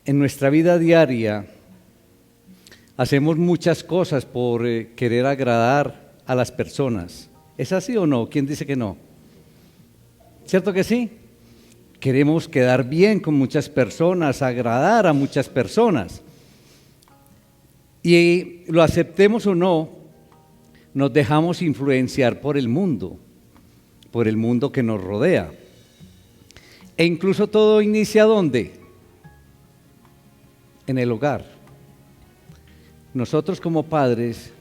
En nuestra vida diaria hacemos muchas cosas por querer agradar a las personas. ¿Es así o no? ¿Quién dice que no? ¿Cierto que sí? Queremos quedar bien con muchas personas, agradar a muchas personas. Y lo aceptemos o no, nos dejamos influenciar por el mundo que nos rodea. E incluso todo inicia ¿dónde? En el hogar. Nosotros como padres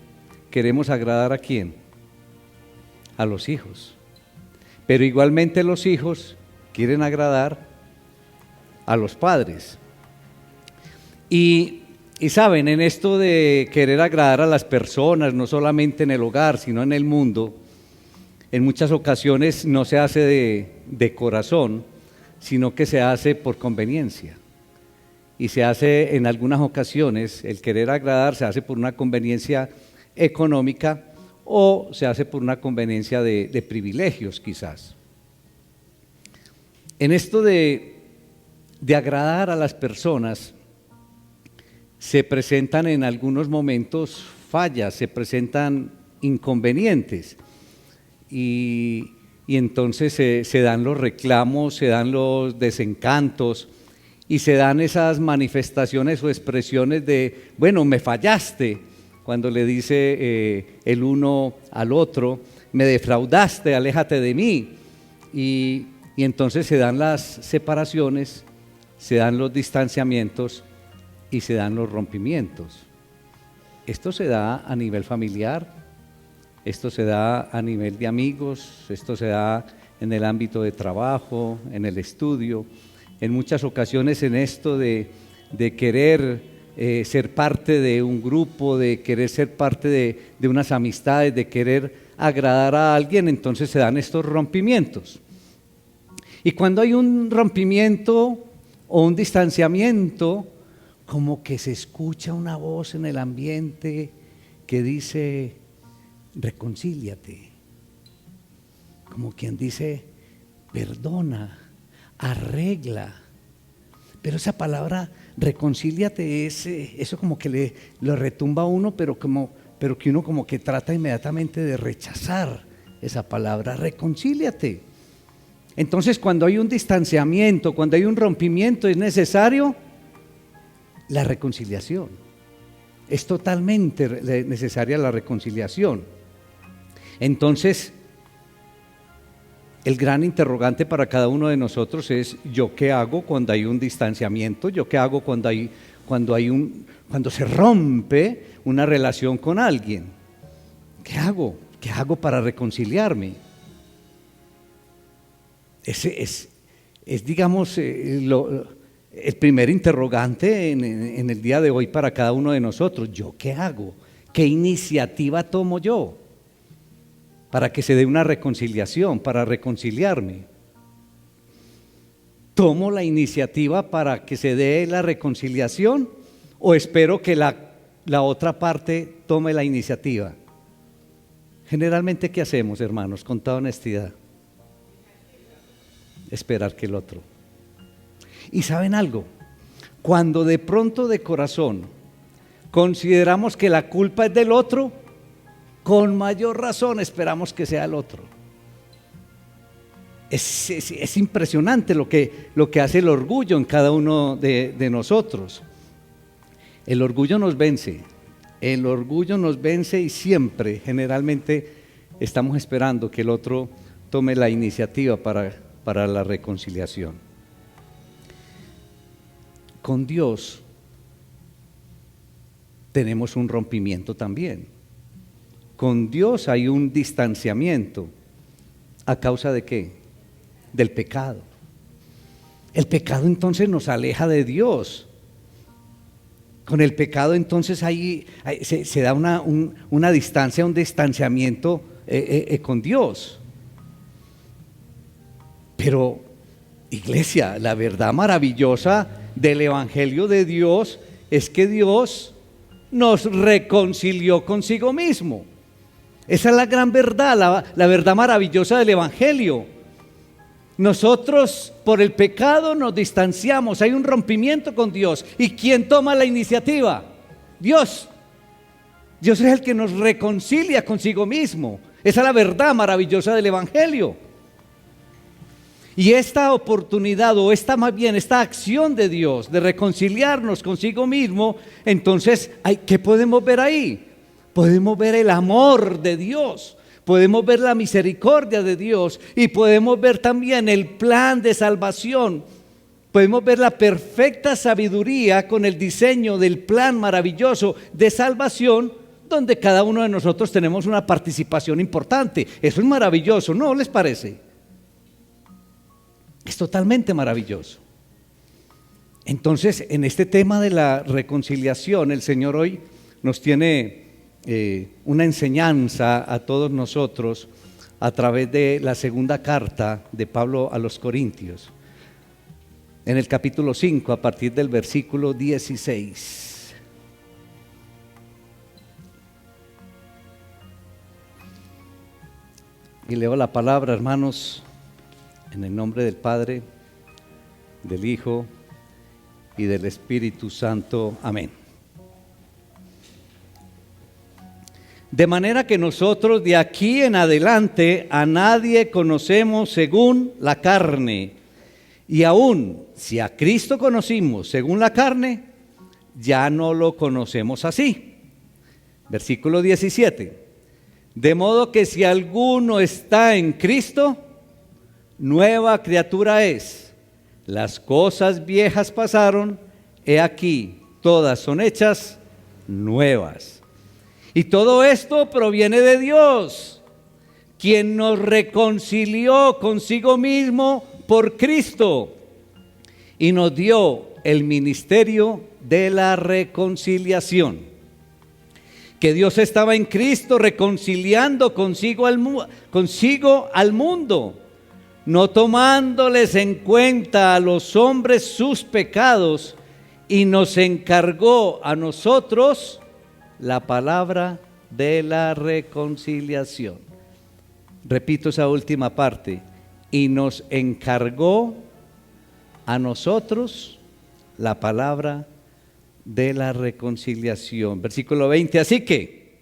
queremos agradar ¿a quién? A los hijos. Pero igualmente los hijos quieren agradar a los padres. Y saben, en esto de querer agradar a las personas, no solamente en el hogar, sino en el mundo, en muchas ocasiones no se hace de corazón, sino que se hace por conveniencia. Y se hace en algunas ocasiones, el querer agradar se hace por una conveniencia económica o se hace por una conveniencia de privilegios quizás. En esto de agradar a las personas se presentan en algunos momentos fallas, se presentan inconvenientes y entonces se dan los reclamos, se dan los desencantos y se dan esas manifestaciones o expresiones de, bueno, me fallaste, cuando le dice el uno al otro, me defraudaste, aléjate de mí. Y entonces se dan las separaciones, se dan los distanciamientos y se dan los rompimientos. Esto se da a nivel familiar, esto se da a nivel de amigos, esto se da en el ámbito de trabajo, en el estudio, en muchas ocasiones en esto de querer ser parte de un grupo, de querer ser parte de unas amistades, de querer agradar a alguien, entonces se dan estos rompimientos. Y cuando hay un rompimiento o un distanciamiento, como que se escucha una voz en el ambiente que dice, reconcíliate, como quien dice, perdona, arregla. Pero esa palabra reconcíliate eso como que lo retumba a uno, pero que uno como que trata inmediatamente de rechazar esa palabra, reconcíliate. Entonces cuando hay un distanciamiento, cuando hay un rompimiento, es necesario la reconciliación. Es totalmente necesaria la reconciliación. Entonces, el gran interrogante para cada uno de nosotros es: ¿yo qué hago cuando hay un distanciamiento? ¿Yo qué hago cuando se rompe una relación con alguien? ¿Qué hago? ¿Qué hago para reconciliarme? Ese es digamos, el primer interrogante en el día de hoy para cada uno de nosotros. ¿Yo qué hago? ¿Qué iniciativa tomo yo para que se dé una reconciliación, para reconciliarme? ¿Tomo la iniciativa para que se dé la reconciliación o espero que la otra parte tome la iniciativa? Generalmente, ¿qué hacemos, hermanos? Con toda honestidad, esperar que el otro. Y ¿saben algo? Cuando de pronto de corazón consideramos que la culpa es del otro, con mayor razón esperamos que sea el otro. Es impresionante lo que hace el orgullo en cada uno de nosotros. El orgullo nos vence y siempre, generalmente, estamos esperando que el otro tome la iniciativa para la reconciliación. Con Dios tenemos un rompimiento también. Con Dios hay un distanciamiento. ¿A causa de qué? Del pecado. El pecado entonces nos aleja de Dios. Con el pecado entonces se da una distancia, un distanciamiento con Dios. Pero, iglesia, la verdad maravillosa del Evangelio de Dios es que Dios nos reconcilió consigo mismo. Esa es la gran verdad, la verdad maravillosa del Evangelio. Nosotros por el pecado nos distanciamos, hay un rompimiento con Dios. ¿Y quién toma la iniciativa? Dios. Dios es el que nos reconcilia consigo mismo. Esa es la verdad maravillosa del Evangelio. Y esta oportunidad, o más bien esta acción de Dios de reconciliarnos consigo mismo, entonces, ¿qué podemos ver ahí? Podemos ver el amor de Dios, podemos ver la misericordia de Dios y podemos ver también el plan de salvación. Podemos ver la perfecta sabiduría con el diseño del plan maravilloso de salvación, donde cada uno de nosotros tenemos una participación importante. Eso es maravilloso, ¿no les parece? Es totalmente maravilloso. Entonces, en este tema de la reconciliación, el Señor hoy nos tiene una enseñanza a todos nosotros a través de la segunda carta de Pablo a los Corintios, en el capítulo 5, a partir del versículo 16. Y leo la palabra, hermanos, en el nombre del Padre, del Hijo y del Espíritu Santo. Amén. De manera que nosotros de aquí en adelante a nadie conocemos según la carne. Y aún si a Cristo conocimos según la carne, ya no lo conocemos así. Versículo 17. De modo que si alguno está en Cristo, nueva criatura es. Las cosas viejas pasaron, he aquí, todas son hechas nuevas. Y todo esto proviene de Dios, quien nos reconcilió consigo mismo por Cristo y nos dio el ministerio de la reconciliación. Que Dios estaba en Cristo reconciliando consigo al mundo, no tomándoles en cuenta a los hombres sus pecados, y nos encargó a nosotros la palabra de la reconciliación. Repito esa última parte. Y nos encargó a nosotros la palabra de la reconciliación. Versículo 20. Así que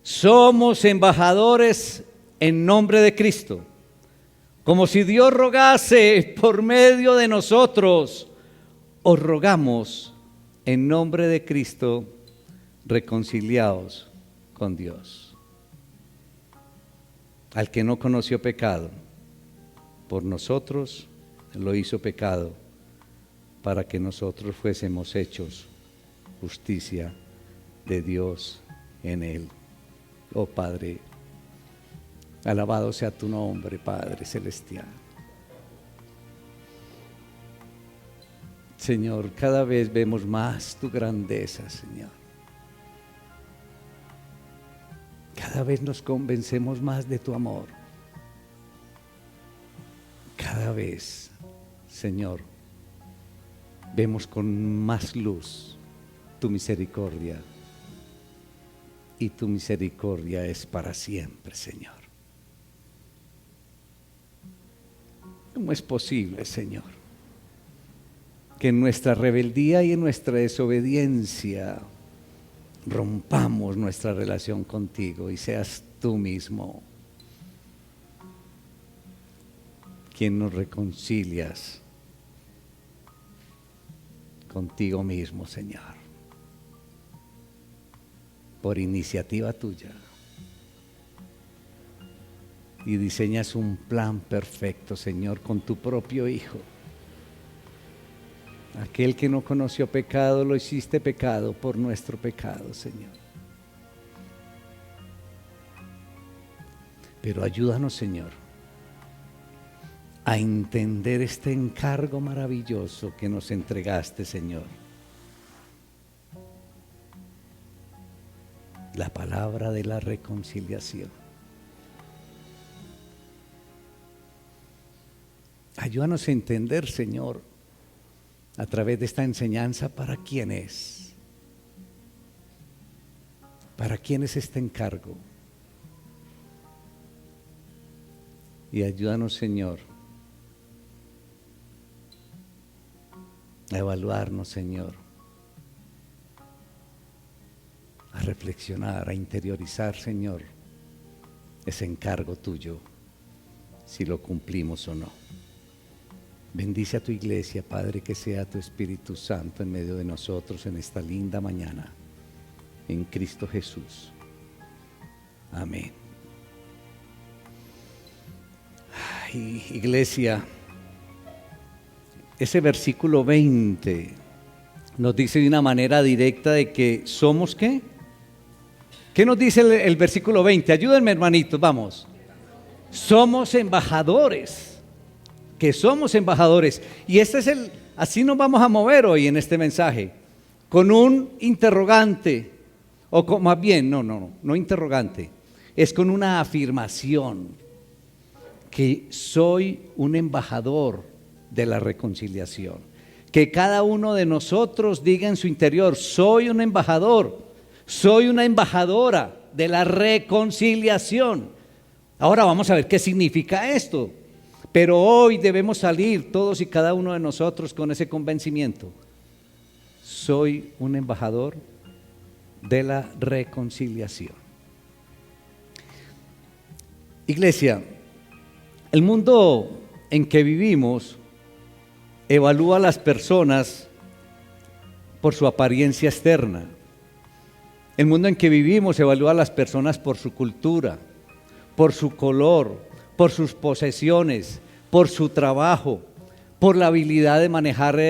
somos embajadores en nombre de Cristo, como si Dios rogase por medio de nosotros. Os rogamos en nombre de Cristo, reconciliaos con Dios. Al que no conoció pecado, por nosotros lo hizo pecado, para que nosotros fuésemos hechos justicia de Dios en él. Oh Padre, alabado sea tu nombre, Padre celestial. Señor, cada vez vemos más tu grandeza, Señor. Cada vez nos convencemos más de tu amor. Cada vez, Señor, vemos con más luz tu misericordia. Y tu misericordia es para siempre, Señor. ¿Cómo es posible, Señor, que en nuestra rebeldía y en nuestra desobediencia rompamos nuestra relación contigo y seas tú mismo quien nos reconcilias contigo mismo, Señor, por iniciativa tuya, y diseñas un plan perfecto, Señor, con tu propio Hijo? Aquel que no conoció pecado, lo hiciste pecado por nuestro pecado, Señor. Pero ayúdanos, Señor, a entender este encargo maravilloso que nos entregaste, Señor. La palabra de la reconciliación. Ayúdanos a entender, Señor, a través de esta enseñanza, para quién es. ¿Para quién es este encargo? Y ayúdanos, Señor, a evaluarnos, Señor, a reflexionar, a interiorizar, Señor, ese encargo tuyo, si lo cumplimos o no. Bendice a tu iglesia, Padre, que sea tu Espíritu Santo en medio de nosotros en esta linda mañana, en Cristo Jesús. Amén. Ay, iglesia, ese versículo 20 nos dice de una manera directa de que somos ¿qué? ¿Qué nos dice el versículo 20? Ayúdenme, hermanitos, vamos. Somos embajadores. Que somos embajadores. Y así nos vamos a mover hoy en este mensaje, con un interrogante, más bien, no interrogante, es con una afirmación, que soy un embajador de la reconciliación. Que cada uno de nosotros diga en su interior, soy un embajador, soy una embajadora de la reconciliación. Ahora vamos a ver qué significa esto. Pero hoy debemos salir todos y cada uno de nosotros con ese convencimiento. Soy un embajador de la reconciliación. Iglesia, el mundo en que vivimos evalúa a las personas por su apariencia externa. El mundo en que vivimos evalúa a las personas por su cultura, por su color, por sus posesiones, por su trabajo, por la habilidad de manejar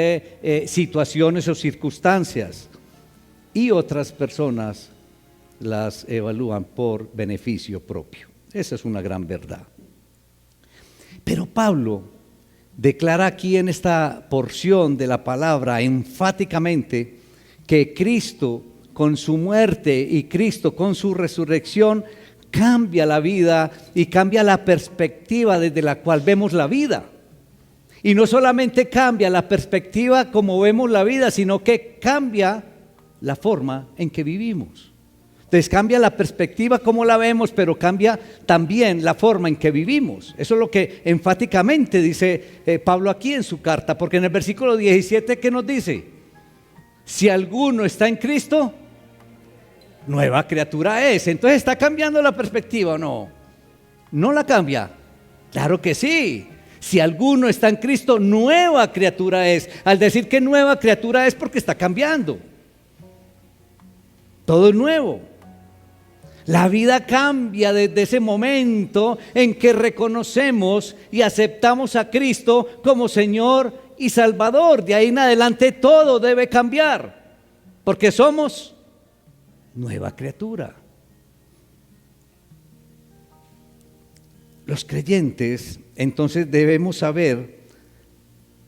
situaciones o circunstancias. Y otras personas las evalúan por beneficio propio. Esa es una gran verdad. Pero Pablo declara aquí en esta porción de la palabra enfáticamente que Cristo con su muerte y Cristo con su resurrección cambia la vida y cambia la perspectiva desde la cual vemos la vida. Y no solamente cambia la perspectiva como vemos la vida, sino que cambia la forma en que vivimos. Entonces cambia la perspectiva como la vemos, pero cambia también la forma en que vivimos. Eso es lo que enfáticamente dice Pablo aquí en su carta, porque en el versículo 17, ¿qué nos dice? Si alguno está en Cristo, nueva criatura es. Entonces, ¿está cambiando la perspectiva o no? ¿No la cambia? Claro que sí. Si alguno está en Cristo, nueva criatura es. Al decir que nueva criatura es porque está cambiando. Todo es nuevo. La vida cambia desde ese momento en que reconocemos y aceptamos a Cristo como Señor y Salvador. De ahí en adelante todo debe cambiar, porque somos nueva criatura. Los creyentes entonces debemos saber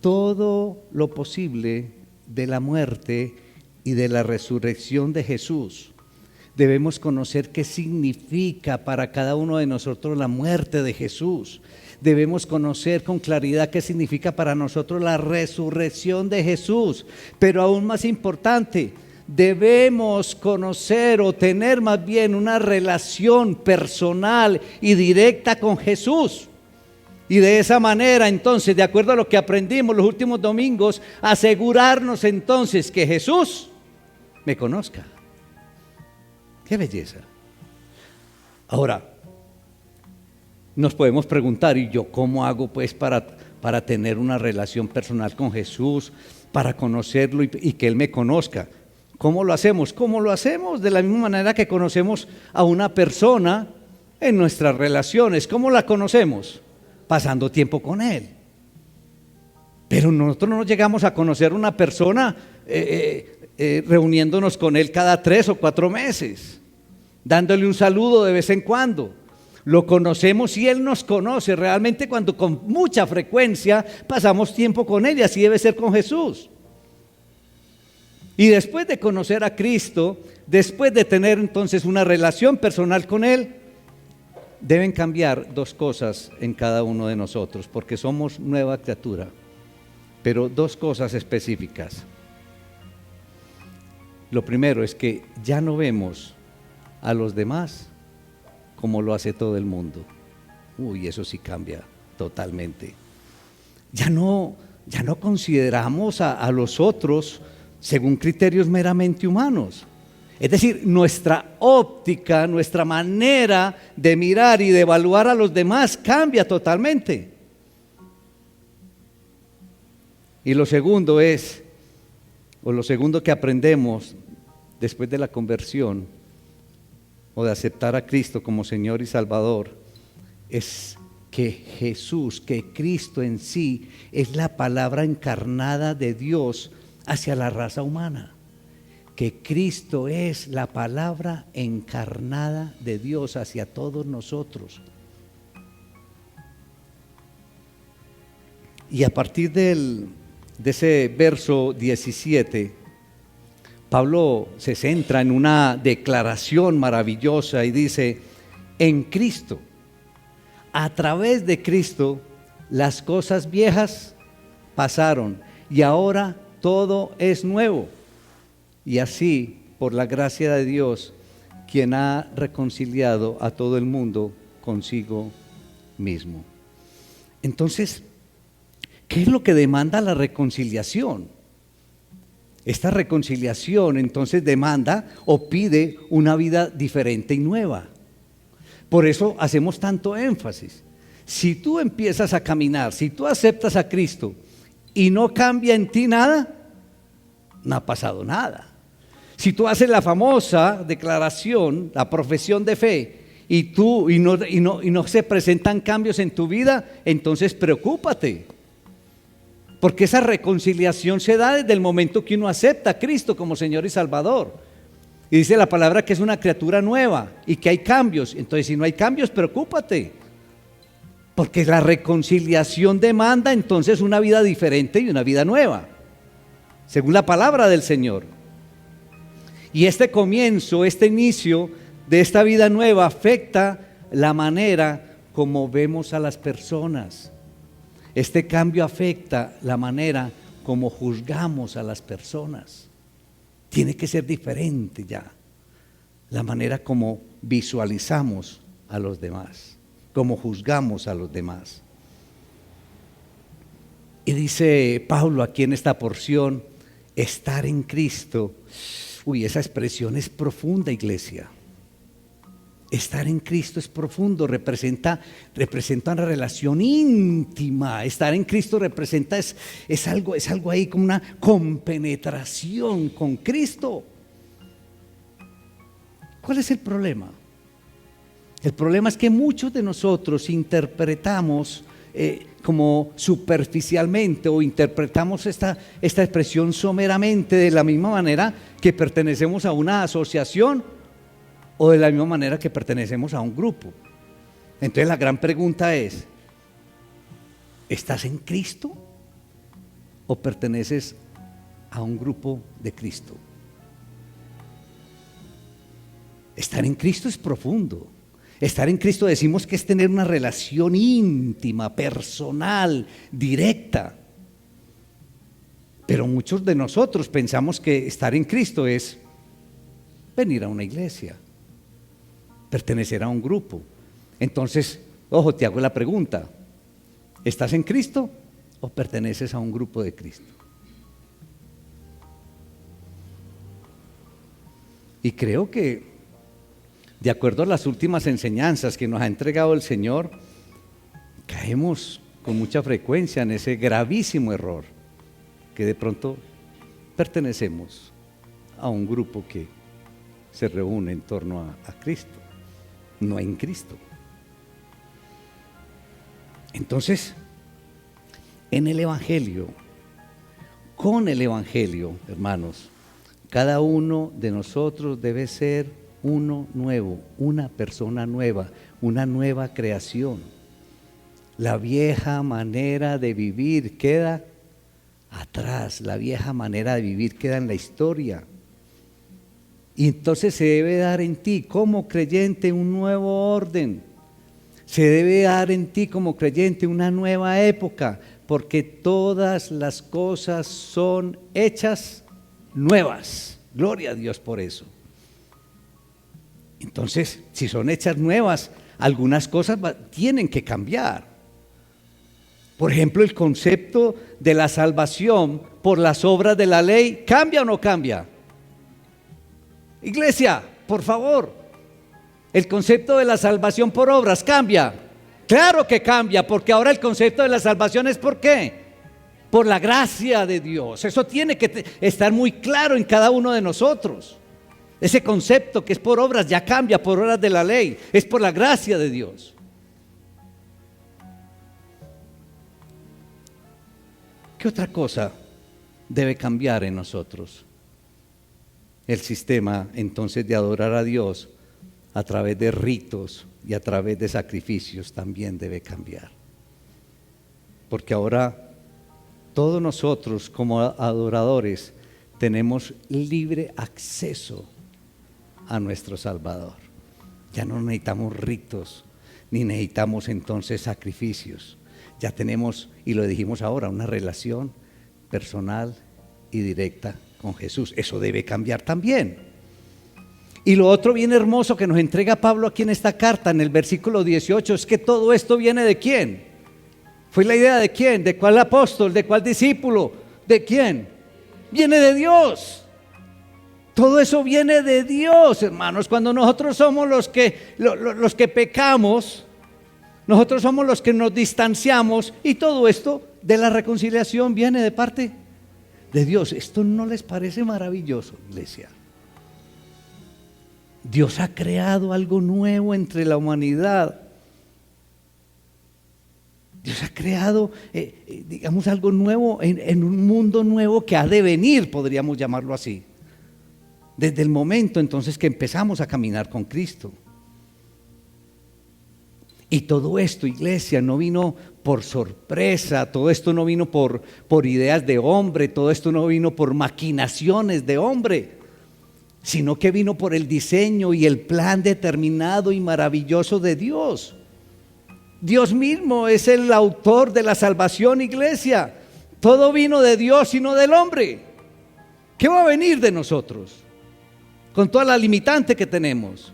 todo lo posible de la muerte y de la resurrección de Jesús. Debemos conocer qué significa para cada uno de nosotros la muerte de Jesús. Debemos conocer con claridad qué significa para nosotros la resurrección de Jesús. Pero aún más importante, debemos conocer o tener más bien una relación personal y directa con Jesús. Y de esa manera, entonces, de acuerdo a lo que aprendimos los últimos domingos, asegurarnos entonces que Jesús me conozca. ¡Qué belleza! Ahora, nos podemos preguntar, ¿y yo cómo hago pues para tener una relación personal con Jesús, para conocerlo y que Él me conozca? ¿Cómo lo hacemos? ¿Cómo lo hacemos? De la misma manera que conocemos a una persona en nuestras relaciones. ¿Cómo la conocemos? Pasando tiempo con Él. Pero nosotros no llegamos a conocer a una persona reuniéndonos con Él cada 3 o 4 meses, dándole un saludo de vez en cuando. Lo conocemos y Él nos conoce realmente cuando con mucha frecuencia pasamos tiempo con Él, y así debe ser con Jesús. Y después de conocer a Cristo, después de tener entonces una relación personal con Él, deben cambiar 2 cosas en cada uno de nosotros, porque somos nueva criatura, pero 2 cosas específicas. Lo primero es que ya no vemos a los demás como lo hace todo el mundo. Uy, eso sí cambia totalmente. Ya no ya no consideramos a los otros según criterios meramente humanos. Es decir, nuestra óptica, nuestra manera de mirar y de evaluar a los demás cambia totalmente. Y lo segundo que aprendemos después de la conversión o de aceptar a Cristo como Señor y Salvador, es que Jesús, que Cristo en sí es la palabra encarnada de Dios hacia la raza humana. Que Cristo es la palabra encarnada de Dios hacia todos nosotros. Y a partir de ese verso 17, Pablo se centra en una declaración maravillosa y dice: en Cristo, a través de Cristo, las cosas viejas pasaron y ahora todo es nuevo. Y así, por la gracia de Dios, quien ha reconciliado a todo el mundo consigo mismo. Entonces, ¿qué es lo que demanda la reconciliación? Esta reconciliación entonces demanda o pide una vida diferente y nueva. Por eso hacemos tanto énfasis. Si tú empiezas a caminar, si tú aceptas a Cristo y no cambia en ti nada, no ha pasado nada. Si tú haces la famosa declaración, la profesión de fe, y no se presentan cambios en tu vida, entonces preocúpate. Porque esa reconciliación se da desde el momento que uno acepta a Cristo como Señor y Salvador. Y dice la palabra que es una criatura nueva y que hay cambios. Entonces, si no hay cambios, preocúpate. Porque la reconciliación demanda entonces una vida diferente y una vida nueva, según la palabra del Señor. Y este comienzo, este inicio de esta vida nueva afecta la manera como vemos a las personas. Este cambio afecta la manera como juzgamos a las personas. Tiene que ser diferente ya, la manera como visualizamos a los demás, como juzgamos a los demás. Y dice Pablo aquí en esta porción, estar en Cristo. Uy, esa expresión es profunda, iglesia. Estar en Cristo es profundo, representa una relación íntima. Estar en Cristo representa, es algo ahí como una compenetración con Cristo. ¿Cuál es el problema? El problema es que muchos de nosotros interpretamos como superficialmente o interpretamos esta expresión someramente de la misma manera que pertenecemos a una asociación o de la misma manera que pertenecemos a un grupo. Entonces la gran pregunta es: ¿estás en Cristo o perteneces a un grupo de Cristo? Estar en Cristo es profundo. Estar en Cristo decimos que es tener una relación íntima, personal, directa. Pero muchos de nosotros pensamos que estar en Cristo es venir a una iglesia, pertenecer a un grupo. Entonces, ojo, te hago la pregunta: ¿estás en Cristo o perteneces a un grupo de Cristo? Y creo que, de acuerdo a las últimas enseñanzas que nos ha entregado el Señor, caemos con mucha frecuencia en ese gravísimo error, que de pronto pertenecemos a un grupo que se reúne en torno a Cristo, no en Cristo. Entonces, en el Evangelio, con el Evangelio, hermanos, cada uno de nosotros debe ser uno nuevo, una persona nueva, una nueva creación. La vieja manera de vivir queda atrás, la vieja manera de vivir queda en la historia. Y entonces se debe dar en ti como creyente un nuevo orden. Se debe dar en ti como creyente una nueva época, porque todas las cosas son hechas nuevas. Gloria a Dios por eso. Entonces, si son hechas nuevas, algunas cosas tienen que cambiar. Por ejemplo, el concepto de la salvación por las obras de la ley, ¿cambia o no cambia? Iglesia, por favor, el concepto de la salvación por obras, ¿cambia? Claro que cambia, porque ahora el concepto de la salvación es ¿por qué? Por la gracia de Dios. Eso tiene que estar muy claro en cada uno de nosotros. Ese concepto que es por obras ya cambia por obras de la ley, es por la gracia de Dios. ¿Qué otra cosa debe cambiar en nosotros? El sistema entonces de adorar a Dios a través de ritos y a través de sacrificios también debe cambiar. Porque ahora todos nosotros como adoradores tenemos libre acceso a nuestro Salvador. Ya no necesitamos ritos, ni necesitamos entonces sacrificios. Ya tenemos, y lo dijimos ahora, una relación personal y directa con Jesús. Eso debe cambiar también. Y lo otro bien hermoso que nos entrega Pablo aquí en esta carta, en el versículo 18, es que todo esto viene ¿de quién? ¿Fue la idea de quién? ¿De cuál apóstol? ¿De cuál discípulo? ¿De quién? Viene de Dios. Todo eso viene de Dios, hermanos. Cuando nosotros somos los que pecamos, nosotros somos los que nos distanciamos, y todo esto de la reconciliación viene de parte de Dios. ¿Esto no les parece maravilloso, iglesia? Dios ha creado algo nuevo entre la humanidad. Dios ha creado, digamos, algo nuevo en un mundo nuevo que ha de venir, podríamos llamarlo así. Desde el momento entonces que empezamos a caminar con Cristo. Y todo esto, iglesia, no vino por sorpresa, todo esto no vino por ideas de hombre, todo esto no vino por maquinaciones de hombre, sino que vino por el diseño y el plan determinado y maravilloso de Dios. Dios mismo es el autor de la salvación, iglesia. Todo vino de Dios y no del hombre. ¿Qué va a venir de nosotros? Con toda la limitante que tenemos.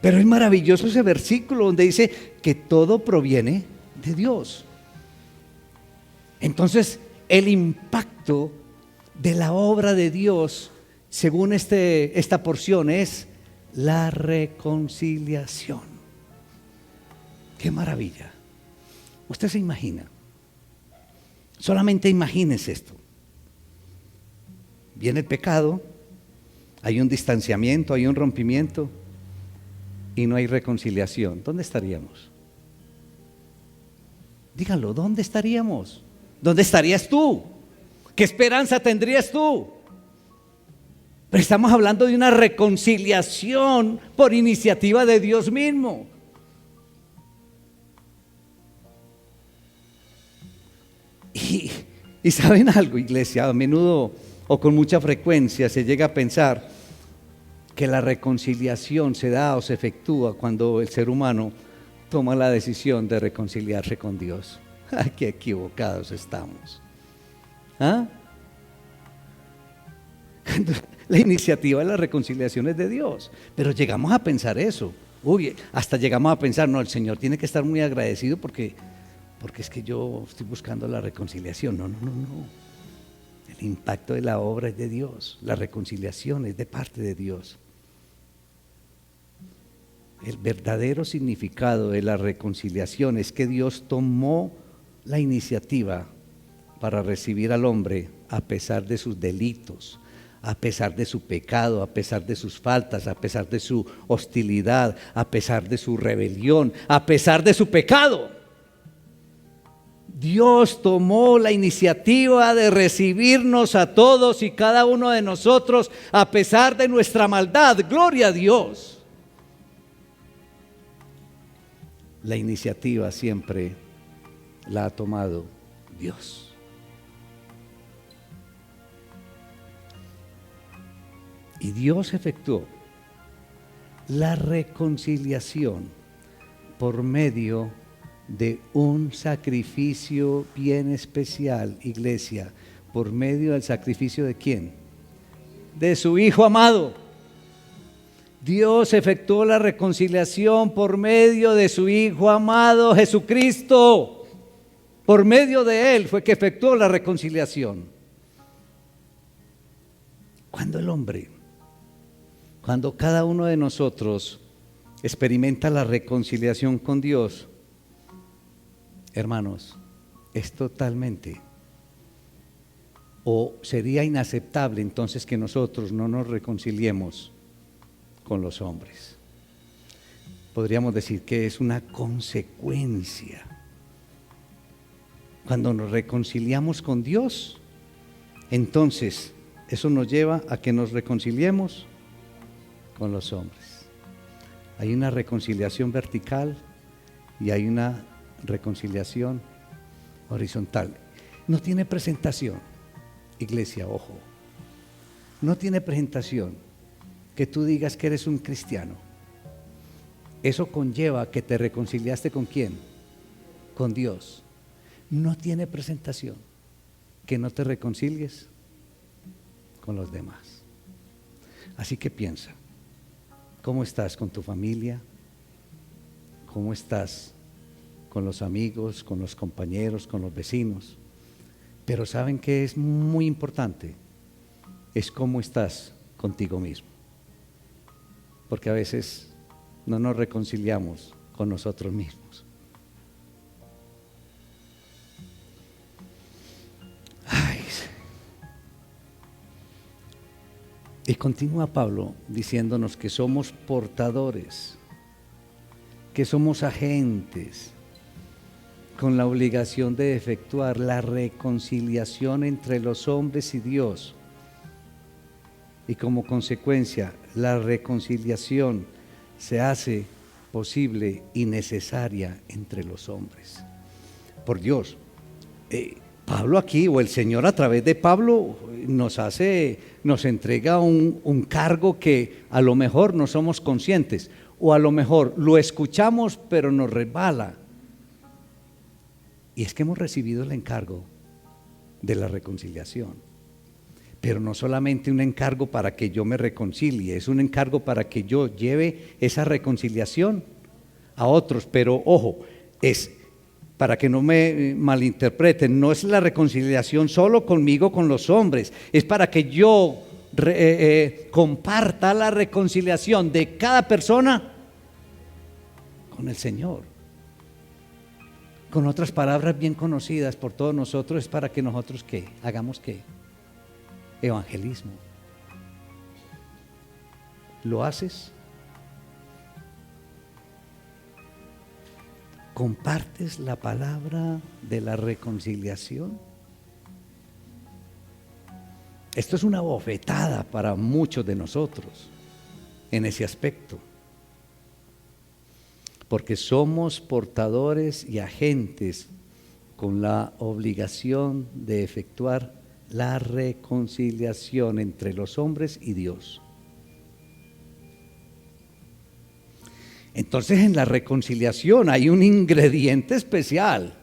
Pero es maravilloso ese versículo donde dice que todo proviene de Dios. Entonces, el impacto de la obra de Dios, según esta porción, es la reconciliación. ¡Qué maravilla! Usted se imagina, solamente imagínese esto. Viene el pecado, hay un distanciamiento, hay un rompimiento, y no hay reconciliación. ¿Dónde estaríamos? Dígalo, ¿dónde estaríamos? ¿Dónde estarías tú? ¿Qué esperanza tendrías tú? Pero estamos hablando de una reconciliación por iniciativa de Dios mismo. Y ¿saben algo, iglesia? A menudo o con mucha frecuencia se llega a pensar que la reconciliación se da o se efectúa cuando el ser humano toma la decisión de reconciliarse con Dios. ¡Ay, qué equivocados estamos! ¿Ah? La iniciativa de la reconciliación es de Dios, pero llegamos a pensar eso. Uy, hasta llegamos a pensar, no, el Señor tiene que estar muy agradecido porque es que yo estoy buscando la reconciliación. No. El impacto de la obra es de Dios, la reconciliación es de parte de Dios. El verdadero significado de la reconciliación es que Dios tomó la iniciativa para recibir al hombre a pesar de sus delitos, a pesar de su pecado, a pesar de sus faltas, a pesar de su hostilidad, a pesar de su rebelión, a pesar de su pecado. Dios tomó la iniciativa de recibirnos a todos y cada uno de nosotros a pesar de nuestra maldad. ¡Gloria a Dios! La iniciativa siempre la ha tomado Dios. Y Dios efectuó la reconciliación por medio de un sacrificio bien especial, iglesia. ¿Por medio del sacrificio de quién? De su Hijo amado. Dios efectuó la reconciliación por medio de su Hijo amado Jesucristo. Por medio de Él fue que efectuó la reconciliación. Cuando cada uno de nosotros experimenta la reconciliación con Dios, hermanos, es totalmente, o sería inaceptable entonces que nosotros no nos reconciliemos con los hombres. Podríamos decir que es una consecuencia. Cuando nos reconciliamos con Dios, entonces eso nos lleva a que nos reconciliemos con los hombres. Hay una reconciliación vertical y hay una reconciliación horizontal. No tiene presentación, iglesia, ojo. No tiene presentación que tú digas que eres un cristiano. Eso conlleva que te reconciliaste ¿con quién? Con Dios. No tiene presentación que no te reconcilies con los demás. Así que piensa, ¿cómo estás con tu familia? ¿Cómo estás con los amigos, con los compañeros, con los vecinos? Pero ¿saben qué es muy importante? Es cómo estás contigo mismo. Porque a veces no nos reconciliamos con nosotros mismos. Y continúa Pablo diciéndonos que somos portadores, que somos agentes con la obligación de efectuar la reconciliación entre los hombres y Dios. Y como consecuencia, la reconciliación se hace posible y necesaria entre los hombres. Por Dios, Pablo aquí, o el Señor a través de Pablo, nos entrega un cargo que a lo mejor no somos conscientes, o a lo mejor lo escuchamos pero nos resbala. Y es que hemos recibido el encargo de la reconciliación, pero no solamente un encargo para que yo me reconcilie, es un encargo para que yo lleve esa reconciliación a otros. Pero ojo, es para que no me malinterpreten, no es la reconciliación solo conmigo, con los hombres, es para que yo comparta la reconciliación de cada persona con el Señor. Con otras palabras bien conocidas por todos nosotros, es para que nosotros ¿qué? Hagamos ¿qué? Evangelismo. ¿Lo haces? ¿Compartes la palabra de la reconciliación? Esto es una bofetada para muchos de nosotros en ese aspecto, porque somos portadores y agentes con la obligación de efectuar la reconciliación entre los hombres y Dios. Entonces, en la reconciliación hay un ingrediente especial.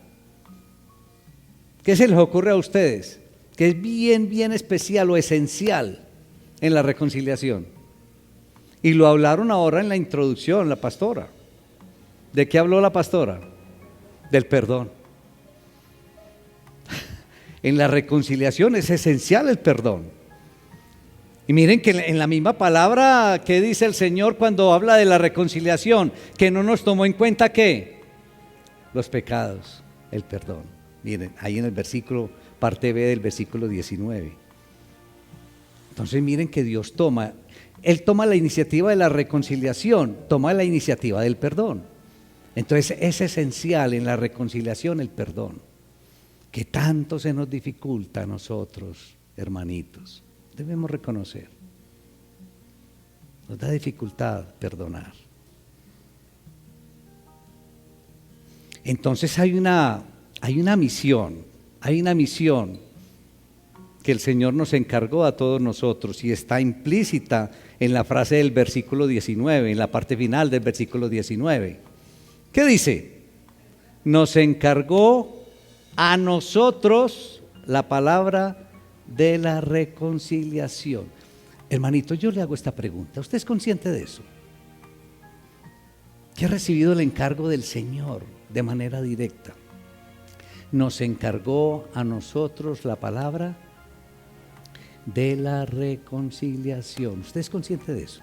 ¿Qué se les ocurre a ustedes? Que es bien especial o esencial en la reconciliación. Y lo hablaron ahora en la introducción, la pastora. ¿De qué habló la pastora? Del perdón. En la reconciliación es esencial el perdón. Y miren que en la misma palabra que dice el Señor cuando habla de la reconciliación, que no nos tomó en cuenta ¿qué? Los pecados, el perdón. Miren, ahí en el versículo, parte B del versículo 19. Entonces miren que Dios Él toma la iniciativa de la reconciliación, toma la iniciativa del perdón. Entonces es esencial en la reconciliación el perdón, que tanto se nos dificulta a nosotros, hermanitos. Debemos reconocer, nos da dificultad perdonar. Entonces hay una misión que el Señor nos encargó a todos nosotros y está implícita en la frase del versículo 19, en la parte final del versículo 19. ¿Qué dice? Nos encargó a nosotros la palabra de la reconciliación. Hermanito, yo le hago esta pregunta. ¿Usted es consciente de eso? Que ha recibido el encargo del Señor de manera directa nos encargó a nosotros la palabra de la reconciliación. ¿Usted es consciente de eso?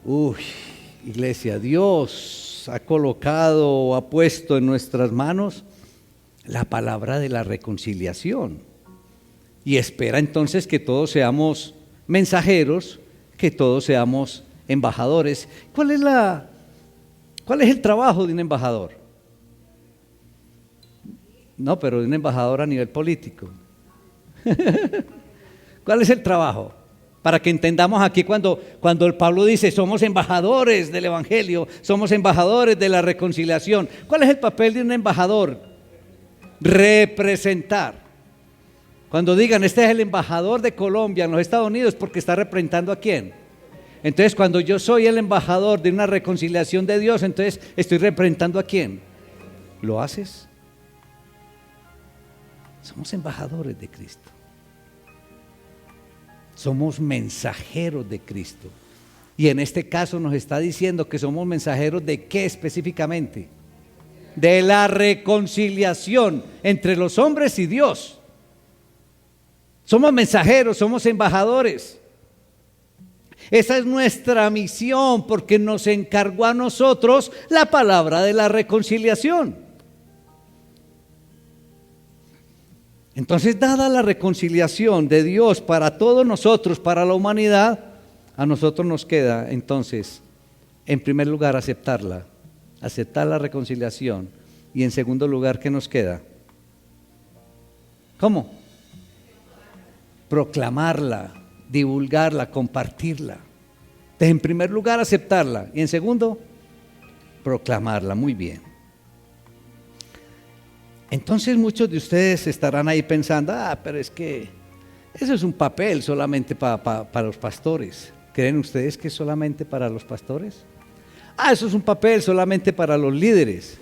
Uy, iglesia, Dios ha colocado o ha puesto en nuestras manos la palabra de la reconciliación y espera entonces que todos seamos mensajeros, que todos seamos embajadores. ¿Cuál es el trabajo de un embajador? No, pero de un embajador a nivel político. ¿Cuál es el trabajo? Para que entendamos aquí cuando el Pablo dice somos embajadores del Evangelio, somos embajadores de la reconciliación. ¿Cuál es el papel de un embajador? Representar. Cuando digan este es el embajador de Colombia en los Estados Unidos, porque está representando ¿a quién? Entonces cuando yo soy el embajador de una reconciliación de Dios, entonces estoy representando ¿a quién? ¿Lo haces? Somos embajadores de Cristo. Somos mensajeros de Cristo. Y en este caso nos está diciendo que somos mensajeros de ¿qué específicamente? De la reconciliación entre los hombres y Dios. Somos mensajeros, somos embajadores. Esa es nuestra misión porque nos encargó a nosotros la palabra de la reconciliación. Entonces, dada la reconciliación de Dios para todos nosotros, para la humanidad, a nosotros nos queda entonces, en primer lugar, aceptar la reconciliación, y en segundo lugar, ¿qué nos queda? ¿Cómo? Proclamarla, divulgarla, compartirla. Entonces, en primer lugar, aceptarla, y en segundo, proclamarla. Muy bien. Entonces muchos de ustedes estarán ahí pensando, pero es que eso es un papel solamente para los pastores. ¿Creen ustedes que es solamente para los pastores? Eso es un papel solamente para los líderes.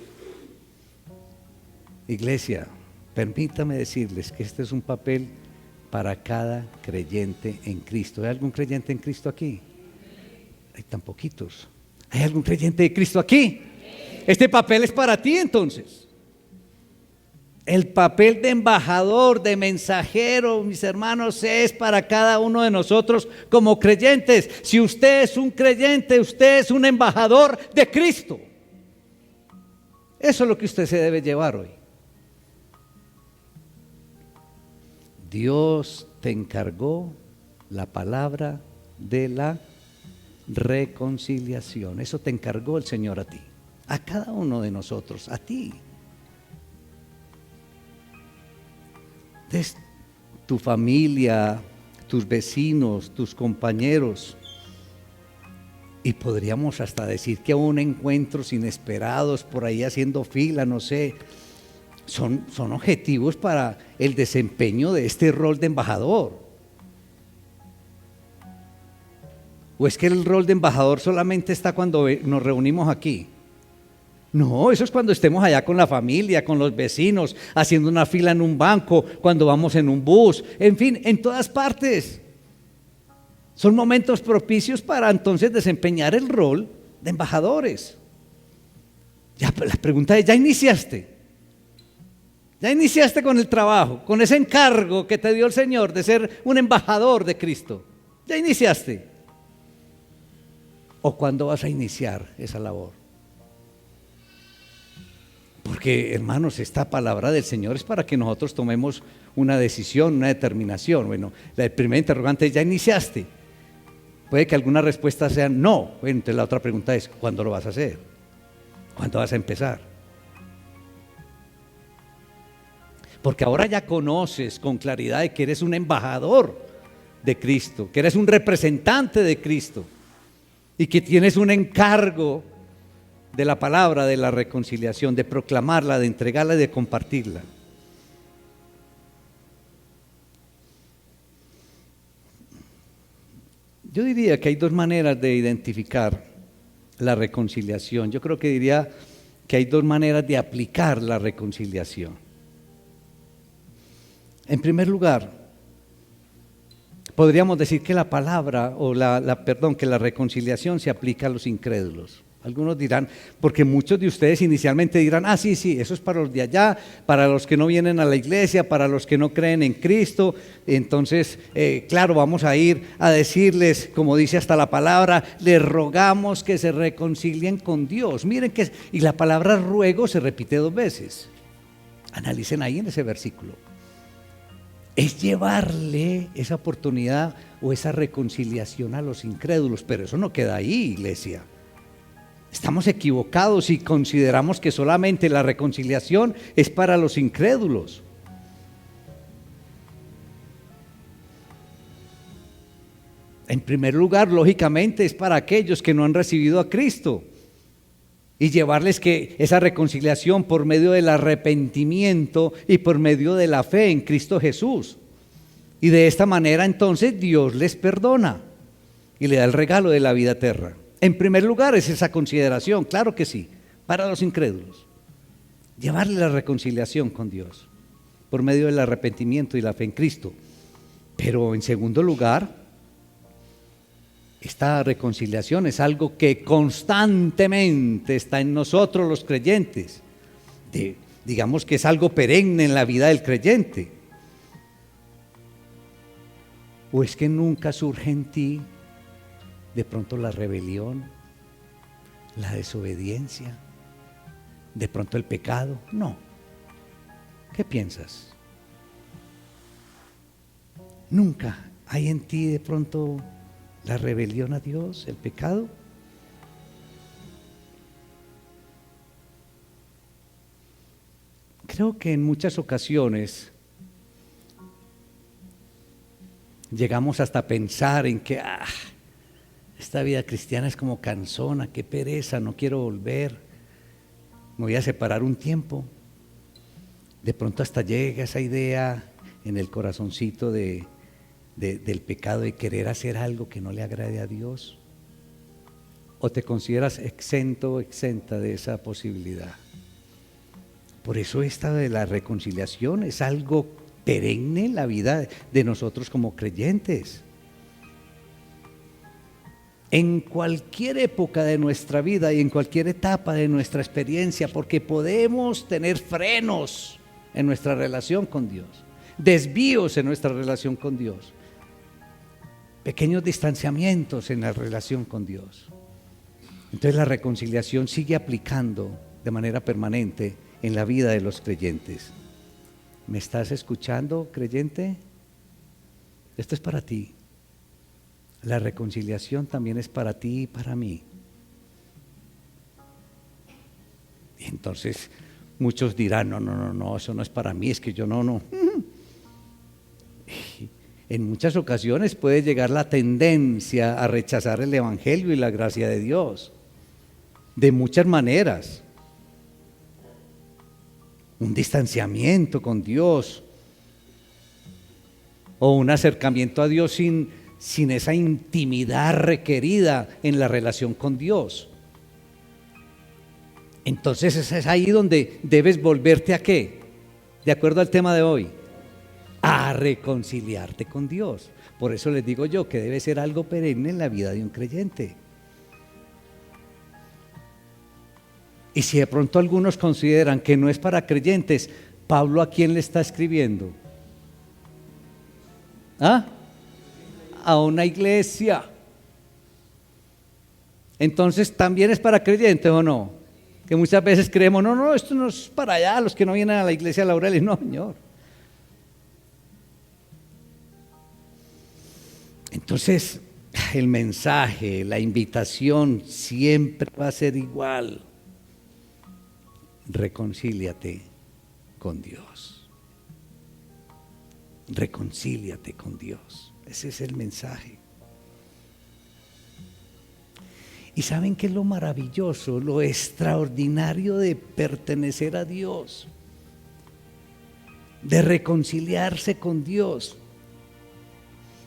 Iglesia, permítame decirles que este es un papel para cada creyente en Cristo. ¿Hay algún creyente en Cristo aquí? Hay tan poquitos. ¿Hay algún creyente de Cristo aquí? Este papel es para ti entonces. El papel de embajador, de mensajero, mis hermanos, es para cada uno de nosotros como creyentes. Si usted es un creyente, usted es un embajador de Cristo. Eso es lo que usted se debe llevar hoy. Dios te encargó la palabra de la reconciliación. Eso te encargó el Señor a ti, a cada uno de nosotros, a ti. Entonces, tu familia, tus vecinos, tus compañeros, y podríamos hasta decir que aún encuentros inesperados por ahí haciendo fila, no sé, son objetivos para el desempeño de este rol de embajador. ¿O es que el rol de embajador solamente está cuando nos reunimos aquí? No, eso es cuando estemos allá con la familia, con los vecinos, haciendo una fila en un banco, cuando vamos en un bus, en fin, en todas partes. Son momentos propicios para entonces desempeñar el rol de embajadores. Ya, la pregunta es, ¿ya iniciaste? ¿Ya iniciaste con el trabajo, con ese encargo que te dio el Señor de ser un embajador de Cristo? ¿Ya iniciaste? ¿O cuándo vas a iniciar esa labor? Porque, hermanos, esta palabra del Señor es para que nosotros tomemos una decisión, una determinación. Bueno, la primera interrogante es, ¿ya iniciaste? Puede que alguna respuesta sea no. Bueno, entonces la otra pregunta es, ¿cuándo lo vas a hacer? ¿Cuándo vas a empezar? Porque ahora ya conoces con claridad de que eres un embajador de Cristo, que eres un representante de Cristo y que tienes un encargo de la palabra de la reconciliación, de proclamarla, de entregarla y de compartirla. Yo diría que hay dos maneras de identificar la reconciliación. Yo creo que diría que hay dos maneras de aplicar la reconciliación. En primer lugar, Podríamos decir que la palabra, o que la reconciliación se aplica a los incrédulos. Algunos dirán, porque muchos de ustedes inicialmente dirán, sí, eso es para los de allá, para los que no vienen a la iglesia, para los que no creen en Cristo. Entonces, claro, vamos a ir a decirles, como dice hasta la palabra, les rogamos que se reconcilien con Dios. Miren y la palabra ruego se repite 2 veces. Analicen ahí en ese versículo. Es llevarle esa oportunidad o esa reconciliación a los incrédulos, pero eso no queda ahí, iglesia. Estamos equivocados si consideramos que solamente la reconciliación es para los incrédulos. En primer lugar, lógicamente, es para aquellos que no han recibido a Cristo y llevarles que esa reconciliación por medio del arrepentimiento y por medio de la fe en Cristo Jesús. Y de esta manera entonces Dios les perdona y le da el regalo de la vida eterna. En primer lugar es esa consideración, claro que sí, para los incrédulos. Llevarle la reconciliación con Dios por medio del arrepentimiento y la fe en Cristo. Pero en segundo lugar, esta reconciliación es algo que constantemente está en nosotros los creyentes. Digamos que es algo perenne en la vida del creyente. ¿O es que nunca surge en ti de pronto la rebelión, la desobediencia, de pronto el pecado? No. ¿Qué piensas? Nunca hay en ti de pronto la rebelión a Dios, el pecado. Creo que en muchas ocasiones llegamos hasta pensar en que esta vida cristiana es como cansona, qué pereza, no quiero volver, me voy a separar un tiempo. De pronto hasta llega esa idea en el corazoncito del pecado, de querer hacer algo que no le agrade a Dios. ¿O te consideras exento o exenta de esa posibilidad? Por eso esta de la reconciliación es algo perenne en la vida de nosotros como creyentes. En cualquier época de nuestra vida y en cualquier etapa de nuestra experiencia, porque podemos tener frenos en nuestra relación con Dios, desvíos en nuestra relación con Dios, pequeños distanciamientos en la relación con Dios. Entonces la reconciliación sigue aplicando de manera permanente en la vida de los creyentes. ¿Me estás escuchando, creyente? Esto es para ti. La reconciliación también es para ti y para mí. Y entonces muchos dirán, no, eso no es para mí, es que yo no. En muchas ocasiones puede llegar la tendencia a rechazar el Evangelio y la gracia de Dios, de muchas maneras. Un distanciamiento con Dios o un acercamiento a Dios sin esa intimidad requerida en la relación con Dios. Entonces es ahí donde debes volverte ¿a qué? De acuerdo al tema de hoy, a reconciliarte con Dios. Por eso les digo yo que debe ser algo perenne en la vida de un creyente. Y si de pronto algunos consideran que no es para creyentes, ¿Pablo a quién le está escribiendo? A una iglesia. Entonces, ¿también es para creyentes o no? Que muchas veces creemos, no, esto no es para allá, los que no vienen a la iglesia Laureles. No, Señor. Entonces, el mensaje, la invitación siempre va a ser igual. Reconcíliate con Dios. Reconcíliate con Dios. Ese es el mensaje. ¿Y saben qué es lo maravilloso, lo extraordinario de pertenecer a Dios? De reconciliarse con Dios.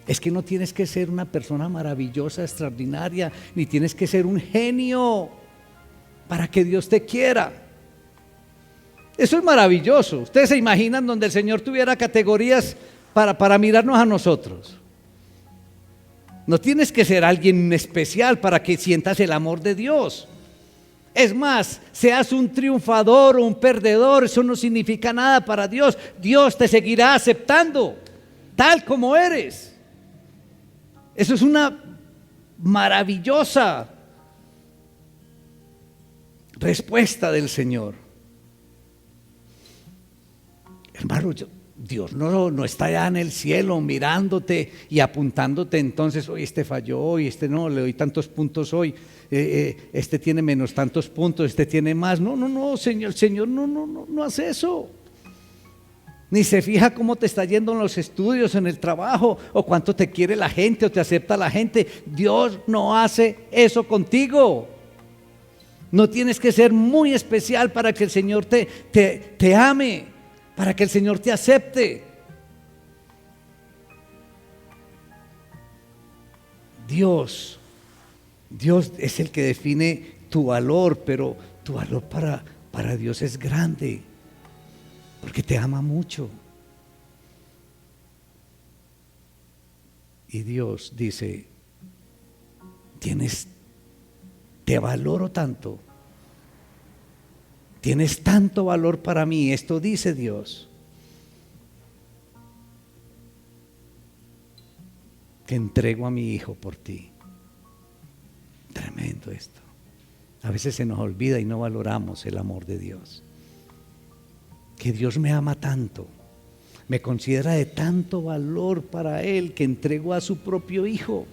Es que no tienes que ser una persona maravillosa, extraordinaria, ni tienes que ser un genio para que Dios te quiera. Eso es maravilloso. Ustedes se imaginan donde el Señor tuviera categorías para mirarnos a nosotros. No tienes que ser alguien especial para que sientas el amor de Dios. Es más, seas un triunfador o un perdedor, eso no significa nada para Dios. Dios te seguirá aceptando tal como eres. Eso es una maravillosa respuesta del Señor. Hermano, Dios no está allá en el cielo mirándote y apuntándote. Entonces, hoy este falló, hoy este no, le doy tantos puntos hoy, este tiene menos tantos puntos, este tiene más. No, Señor, el Señor no hace eso. Ni se fija cómo te está yendo en los estudios, en el trabajo, o cuánto te quiere la gente o te acepta la gente. Dios no hace eso contigo. No tienes que ser muy especial para que el Señor te ame, para que el Señor te acepte. Dios es el que define tu valor, pero tu valor para Dios es grande, porque te ama mucho. Y Dios dice: te valoro tanto, tienes tanto valor para mí. Esto dice Dios, que entrego a mi hijo por ti. Tremendo esto. A veces se nos olvida y no valoramos el amor de Dios. Que Dios me ama tanto, me considera de tanto valor para Él, que entregó a su propio hijo.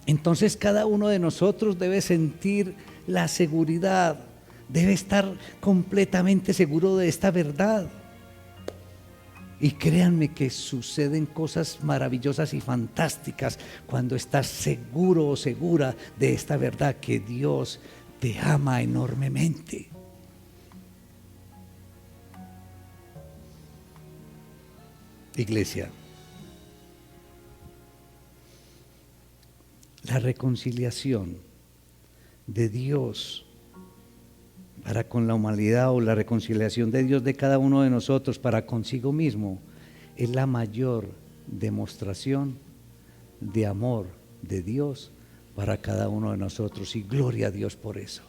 Entonces cada uno de nosotros debe sentir la seguridad, debe estar completamente seguro de esta verdad. Y créanme que suceden cosas maravillosas y fantásticas cuando estás seguro o segura de esta verdad, que Dios te ama enormemente. Iglesia, la reconciliación de Dios para con la humanidad, o la reconciliación de Dios de cada uno de nosotros para consigo mismo, es la mayor demostración de amor de Dios para cada uno de nosotros. Y gloria a Dios por eso.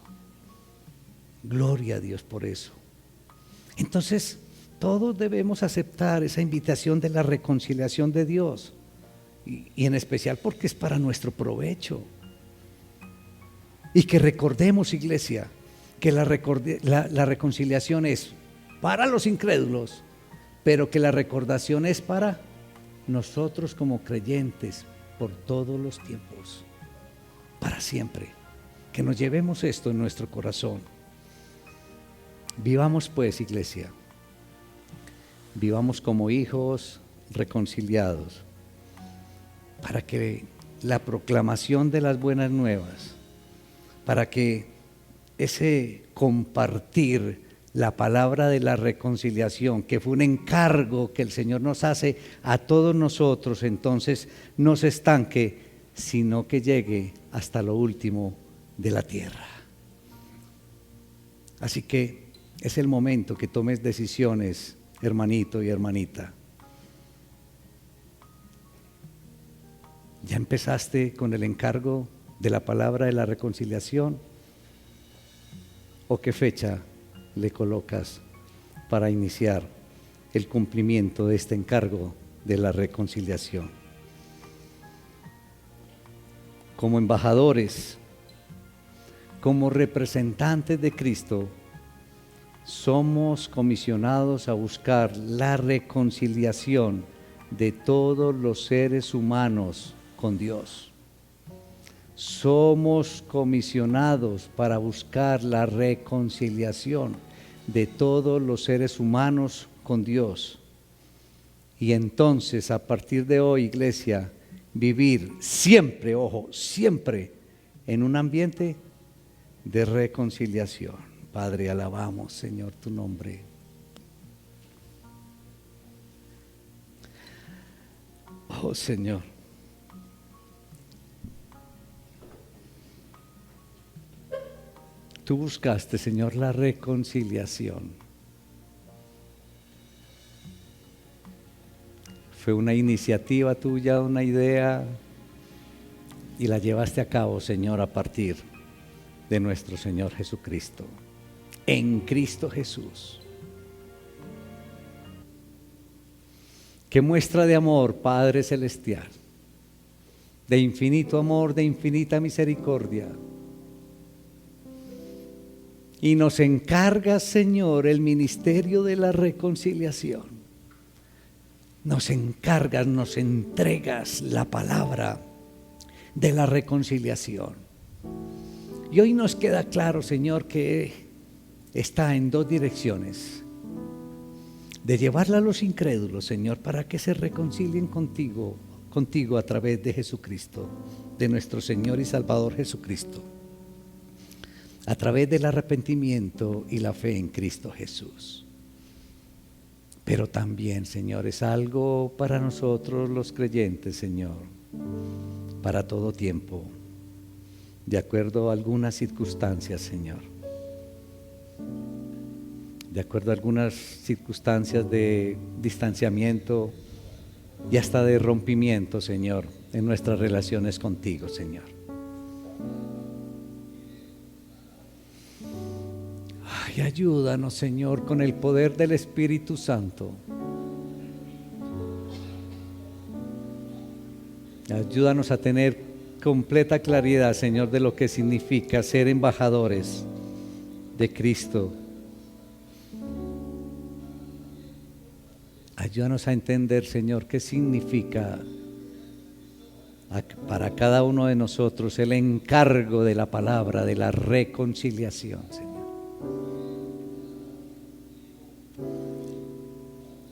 Gloria a Dios por eso. Entonces, todos debemos aceptar esa invitación de la reconciliación de Dios, y en especial porque es para nuestro provecho. Y que recordemos, iglesia, que la reconciliación es para los incrédulos, pero que la recordación es para nosotros como creyentes por todos los tiempos, para siempre. Que nos llevemos esto en nuestro corazón. Vivamos pues, iglesia, vivamos como hijos reconciliados, para que la proclamación de las buenas nuevas, para que ese compartir la palabra de la reconciliación, que fue un encargo que el Señor nos hace a todos nosotros, entonces no se estanque, sino que llegue hasta lo último de la tierra. Así que es el momento que tomes decisiones, hermanito y hermanita. ¿Ya empezaste con el encargo de la palabra de la reconciliación? ¿O qué fecha le colocas para iniciar el cumplimiento de este encargo de la reconciliación? Como embajadores, como representantes de Cristo, somos comisionados a buscar la reconciliación de todos los seres humanos con Dios. Somos comisionados para buscar la reconciliación de todos los seres humanos con Dios. Y entonces, a partir de hoy, iglesia, vivir siempre, ojo, siempre en un ambiente de reconciliación. Padre, alabamos, Señor, tu nombre. Oh, Señor. Tú buscaste, Señor, la reconciliación. Fue una iniciativa tuya, una idea, y la llevaste a cabo, Señor, a partir de nuestro Señor Jesucristo. En Cristo Jesús. Qué muestra de amor, Padre Celestial, de infinito amor, de infinita misericordia. Y nos encargas, Señor, el ministerio de la reconciliación. Nos encargas, nos entregas la palabra de la reconciliación. Y hoy nos queda claro, Señor, que está en dos direcciones: de llevarla a los incrédulos, Señor, para que se reconcilien contigo a través de Jesucristo, de nuestro Señor y Salvador Jesucristo, a través del arrepentimiento y la fe en Cristo Jesús. Pero también, Señor, es algo para nosotros los creyentes, Señor, para todo tiempo, de acuerdo a algunas circunstancias, Señor. De acuerdo a algunas circunstancias de distanciamiento y hasta de rompimiento, Señor, en nuestras relaciones contigo, Señor. Ay, ayúdanos, Señor, con el poder del Espíritu Santo. Ayúdanos a tener completa claridad, Señor, de lo que significa ser embajadores de Cristo. Ayúdanos a entender, Señor, qué significa para cada uno de nosotros el encargo de la palabra, de la reconciliación, Señor.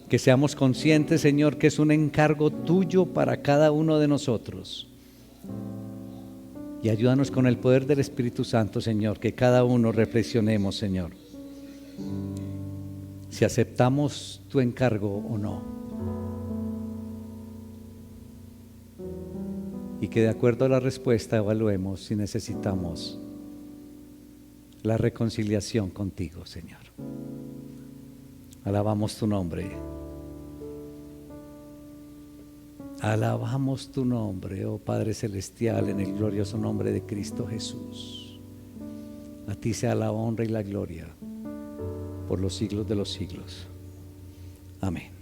Que seamos conscientes, Señor, que es un encargo tuyo para cada uno de nosotros. Y ayúdanos con el poder del Espíritu Santo, Señor, que cada uno reflexionemos, Señor, si aceptamos tu encargo o no. Y que de acuerdo a la respuesta evaluemos si necesitamos la reconciliación contigo, Señor. Alabamos tu nombre. Alabamos tu nombre, oh Padre Celestial, en el glorioso nombre de Cristo Jesús. A ti sea la honra y la gloria por los siglos de los siglos. Amén.